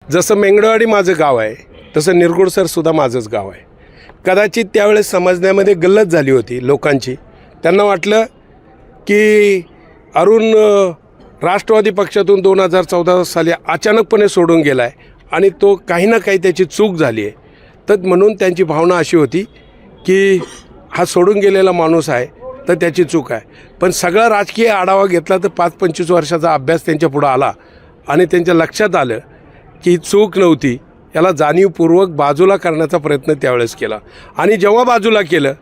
जसं मेंगडवाडी माझं गाव आहे तसं निरगुडसरसुद्धा माझंच गाव आहे. कदाचित त्यावेळेस समजण्यामध्ये गल्लत झाली होती लोकांची. त्यांना वाटलं की अरुण राष्ट्रवादी पक्षातून 2014 साली अचानकपणे सोडून गेला आहे आणि तो काही ना काही त्याची चूक झाली आहे. तर म्हणून त्यांची भावना अशी होती की हा सोडून गेलेला माणूस आहे तर त्याची चूक आहे. पण सगळा राजकीय आढावा घेतला तर 5-25 वर्षाचा अभ्यास त्यांच्या पुढं आला आणि त्यांच्या लक्षात आलं की चूक नव्हती. याला जाणीवपूर्वक बाजूला करण्याचा प्रयत्न त्यावेळेस केला आणि जेव्हा बाजूला केलं,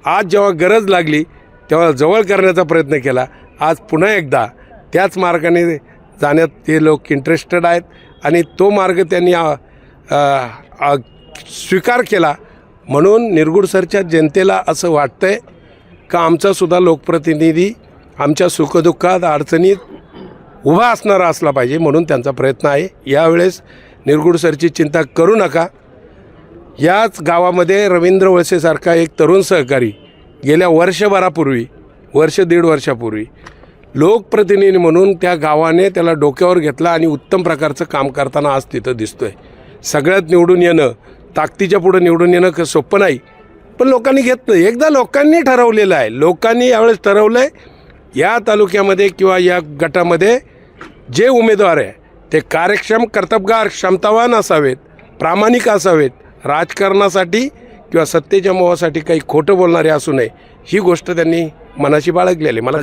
आज जेव्हा गरज लागली तेव्हा जवळ करण्याचा प्रयत्न केला. आज पुन्हा एकदा त्याच मार्गाने जाण्यात ते लोक इंटरेस्टेड आहेत आणि तो मार्ग त्यांनी स्वीकार केला. म्हणून निरगुडसरच्या जनतेला असं वाटतं आहे का आमचासुद्धा लोकप्रतिनिधी आमच्या सुखदुःखात अडचणीत उभा असणारा असला पाहिजे, म्हणून त्यांचा प्रयत्न आहे. यावेळेस निरगुडसरची चिंता करू नका. याच गावामध्ये रवींद्र वळसेसारखा एक तरुण सहकारी गेल्या वर्षभरापूर्वी, 1-1.5 वर्षापूर्वी लोकप्रतिनिधी म्हणून त्या गावाने त्याला डोक्यावर घेतला आणि उत्तम प्रकारचं काम करताना आज तिथं दिसतो आहे. सगळ्यात निवडून येणं, ताकदीच्या पुढं निवडून येणं सोपं नाही, पण लोकांनी घेतलं. एकदा लोकांनी ठरवलेलं आहे. लोकांनी यावेळेस ठरवलं आहे या तालुक्यामध्ये किंवा या गटामध्ये जे उमेदवार आहे ते कार्यक्षम, कर्तबगार, क्षमतावान असावेत, प्रामाणिक असावेत. राजकारणासाठी किंवा सत्तेच्या मोहासाठी काही खोटं बोलणारे असू नये ही गोष्ट त्यांनी मनाशी बाळगलेली. मला